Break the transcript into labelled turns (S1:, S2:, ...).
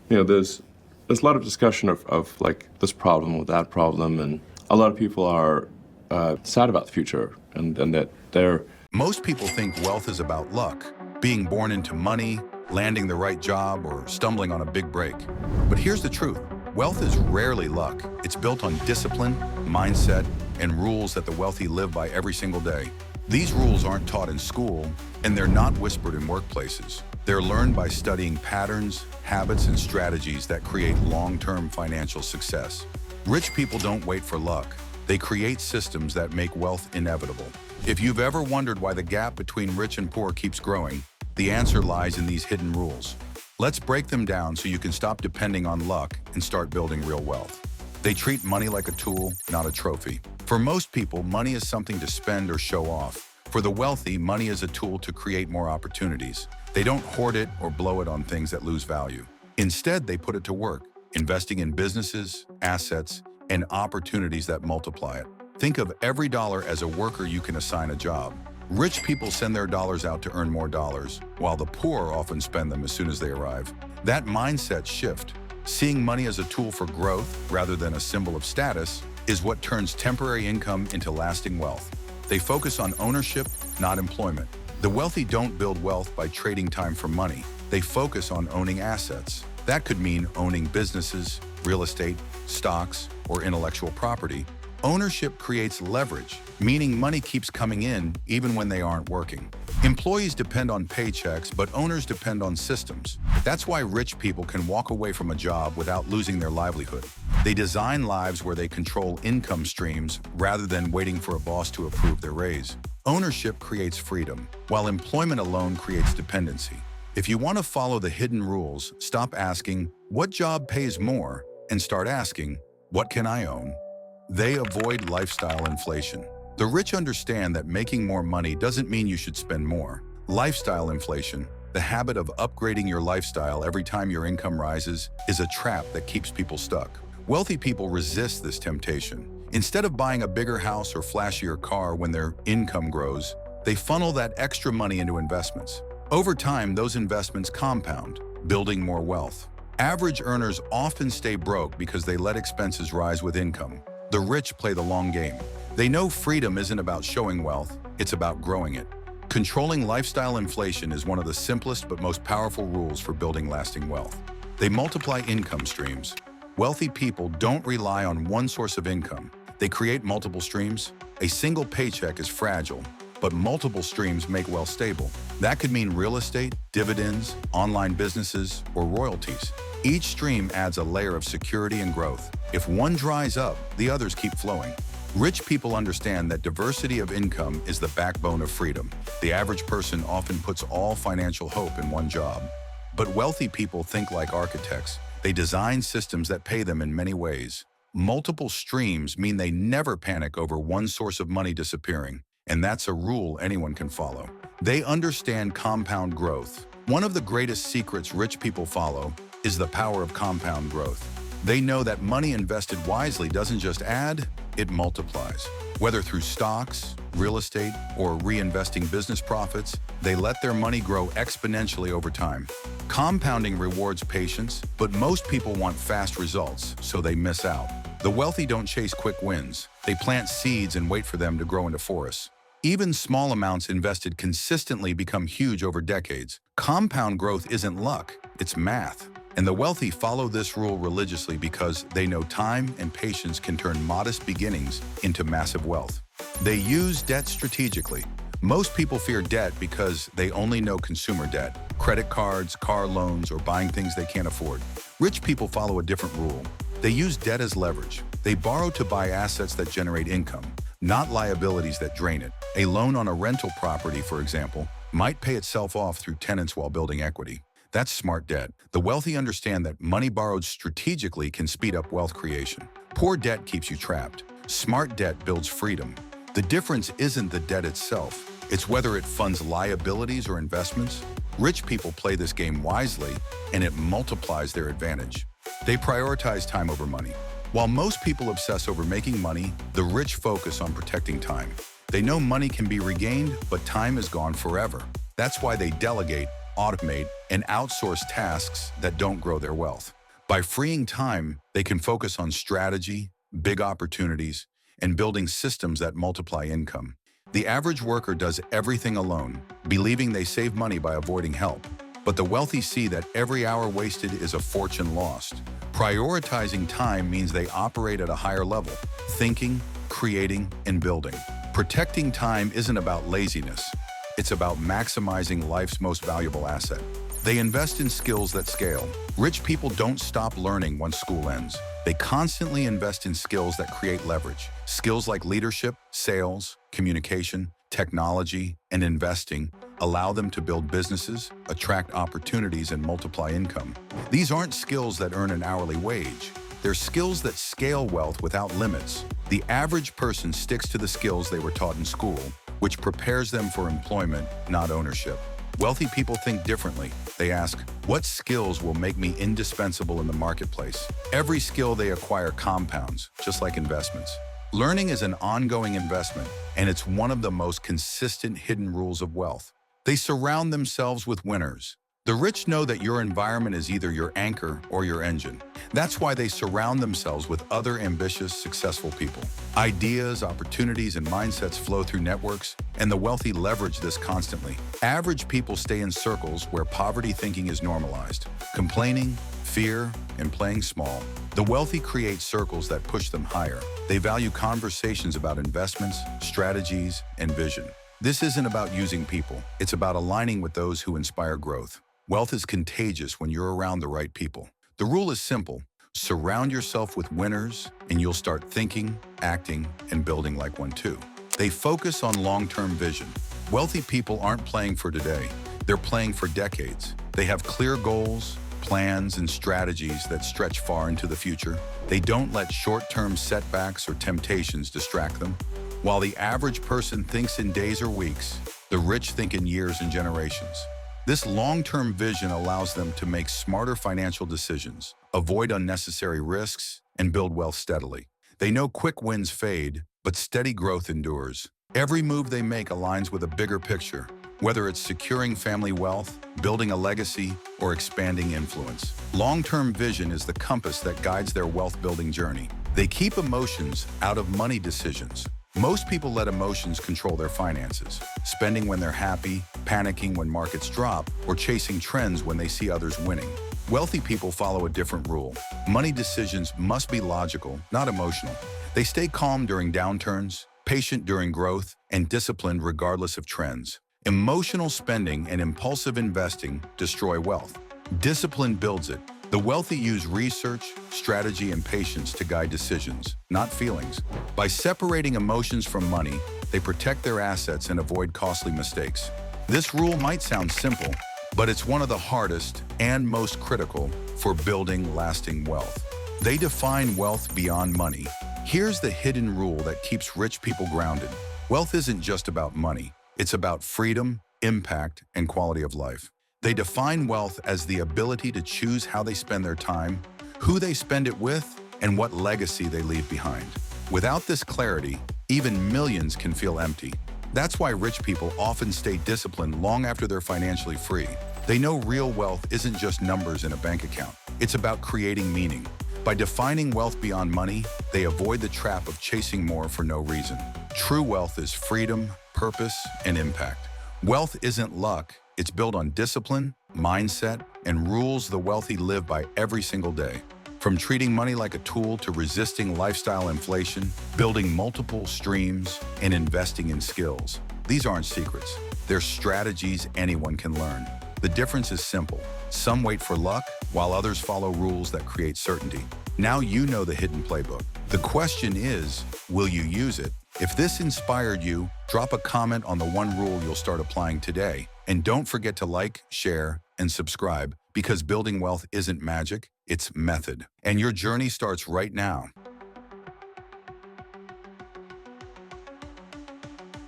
S1: There's a lot of discussion of like this problem or that problem, and a lot of people are sad about the future, and that they're.
S2: Most people think wealth is about luck, being born into money, landing the right job, or stumbling on a big break. But here's the truth. Wealth is rarely luck. It's built on discipline, mindset, and rules that the wealthy live by every single day. These rules aren't taught in school, and they're not whispered in workplaces. They're learned by studying patterns, habits, and strategies that create long-term financial success. Rich people don't wait for luck. They create systems that make wealth inevitable. If you've ever wondered why the gap between rich and poor keeps growing, the answer lies in these hidden rules. Let's break them down so you can stop depending on luck and start building real wealth. They treat money like a tool, not a trophy. For most people, money is something to spend or show off. For the wealthy, money is a tool to create more opportunities. They don't hoard it or blow it on things that lose value. Instead, they put it to work, investing in businesses, assets, and opportunities that multiply it. Think of every dollar as a worker you can assign a job. Rich people send their dollars out to earn more dollars, while the poor often spend them as soon as they arrive. That mindset shift, seeing money as a tool for growth rather than a symbol of status, is what turns temporary income into lasting wealth. They focus on ownership, not employment. The wealthy don't build wealth by trading time for money. They focus on owning assets. That could mean owning businesses, real estate, stocks, or intellectual property. Ownership creates leverage, meaning money keeps coming in even when they aren't working. Employees depend on paychecks, but owners depend on systems. That's why rich people can walk away from a job without losing their livelihood. They design lives where they control income streams rather than waiting for a boss to approve their raise. Ownership creates freedom, while employment alone creates dependency. If you want to follow the hidden rules, stop asking, "What job pays more?" and start asking, "What can I own?" They avoid lifestyle inflation. The rich understand that making more money doesn't mean you should spend more. Lifestyle inflation, the habit of upgrading your lifestyle every time your income rises, is a trap that keeps people stuck. Wealthy people resist this temptation. Instead of buying a bigger house or flashier car when their income grows, they funnel that extra money into investments. Over time, those investments compound, building more wealth. Average earners often stay broke because they let expenses rise with income. The rich play the long game. They know freedom isn't about showing wealth, it's about growing it. Controlling lifestyle inflation is one of the simplest but most powerful rules for building lasting wealth. They multiply income streams. Wealthy people don't rely on one source of income. They create multiple streams. A single paycheck is fragile, but multiple streams make wealth stable. That could mean real estate, dividends, online businesses, or royalties. Each stream adds a layer of security and growth. If one dries up, the others keep flowing. Rich people understand that diversity of income is the backbone of freedom. The average person often puts all financial hope in one job. But wealthy people think like architects. They design systems that pay them in many ways. Multiple streams mean they never panic over one source of money disappearing, and that's a rule anyone can follow. They understand compound growth. One of the greatest secrets rich people follow is the power of compound growth. They know that money invested wisely doesn't just add, it multiplies. Whether through stocks, real estate, or reinvesting business profits, they let their money grow exponentially over time. Compounding rewards patience, but most people want fast results, so they miss out. The wealthy don't chase quick wins. They plant seeds and wait for them to grow into forests. Even small amounts invested consistently become huge over decades. Compound growth isn't luck, it's math. And the wealthy follow this rule religiously because they know time and patience can turn modest beginnings into massive wealth. They use debt strategically. Most people fear debt because they only know consumer debt, credit cards, car loans, or buying things they can't afford. Rich people follow a different rule. They use debt as leverage. They borrow to buy assets that generate income, not liabilities that drain it. A loan on a rental property, for example, might pay itself off through tenants while building equity. That's smart debt. The wealthy understand that money borrowed strategically can speed up wealth creation. Poor debt keeps you trapped. Smart debt builds freedom. The difference isn't the debt itself. It's whether it funds liabilities or investments. Rich people play this game wisely, and it multiplies their advantage. They prioritize time over money. While most people obsess over making money, the rich focus on protecting time. They know money can be regained, but time is gone forever. That's why they delegate, automate, and outsource tasks that don't grow their wealth. By freeing time, they can focus on strategy, big opportunities, and building systems that multiply income. The average worker does everything alone, believing they save money by avoiding help. But the wealthy see that every hour wasted is a fortune lost. Prioritizing time means they operate at a higher level, thinking, creating, and building. Protecting time isn't about laziness. It's about maximizing life's most valuable asset. They invest in skills that scale. Rich people don't stop learning once school ends. They constantly invest in skills that create leverage. Skills like leadership, sales, communication, technology, and investing allow them to build businesses, attract opportunities, and multiply income. These aren't skills that earn an hourly wage. They're skills that scale wealth without limits. The average person sticks to the skills they were taught in school, which prepares them for employment, not ownership. Wealthy people think differently. They ask, what skills will make me indispensable in the marketplace? Every skill they acquire compounds, just like investments. Learning is an ongoing investment, and it's one of the most consistent hidden rules of wealth. They surround themselves with winners. The rich know that your environment is either your anchor or your engine. That's why they surround themselves with other ambitious, successful people. Ideas, opportunities, and mindsets flow through networks, and the wealthy leverage this constantly. Average people stay in circles where poverty thinking is normalized. Complaining, fear, and playing small. The wealthy create circles that push them higher. They value conversations about investments, strategies, and vision. This isn't about using people. It's about aligning with those who inspire growth. Wealth is contagious when you're around the right people. The rule is simple. Surround yourself with winners, and you'll start thinking, acting, and building like one too. They focus on long-term vision. Wealthy people aren't playing for today. They're playing for decades. They have clear goals, plans, and strategies that stretch far into the future. They don't let short-term setbacks or temptations distract them. While the average person thinks in days or weeks, the rich think in years and generations. This long-term vision allows them to make smarter financial decisions, avoid unnecessary risks, and build wealth steadily. They know quick wins fade, but steady growth endures. Every move they make aligns with a bigger picture, whether it's securing family wealth, building a legacy, or expanding influence. Long-term vision is the compass that guides their wealth-building journey. They keep emotions out of money decisions. Most people let emotions control their finances, spending when they're happy, panicking when markets drop, or chasing trends when they see others winning. Wealthy people follow a different rule. Money decisions must be logical, not emotional. They stay calm during downturns, patient during growth, and disciplined regardless of trends. Emotional spending and impulsive investing destroy wealth. Discipline builds it. The wealthy use research, strategy, and patience to guide decisions, not feelings. By separating emotions from money, they protect their assets and avoid costly mistakes. This rule might sound simple, but it's one of the hardest and most critical for building lasting wealth. They define wealth beyond money. Here's the hidden rule that keeps rich people grounded. Wealth isn't just about money. It's about freedom, impact, and quality of life. They define wealth as the ability to choose how they spend their time, who they spend it with, and what legacy they leave behind. Without this clarity, even millions can feel empty. That's why rich people often stay disciplined long after they're financially free. They know real wealth isn't just numbers in a bank account. It's about creating meaning. By defining wealth beyond money, they avoid the trap of chasing more for no reason. True wealth is freedom, purpose, and impact. Wealth isn't luck. It's built on discipline, mindset, and rules the wealthy live by every single day. From treating money like a tool to resisting lifestyle inflation, building multiple streams, and investing in skills. These aren't secrets. They're strategies anyone can learn. The difference is simple. Some wait for luck, while others follow rules that create certainty. Now you know the hidden playbook. The question is, will you use it? If this inspired you, drop a comment on the one rule you'll start applying today. And don't forget to like, share, and subscribe, because building wealth isn't magic, it's method. And your journey starts right now.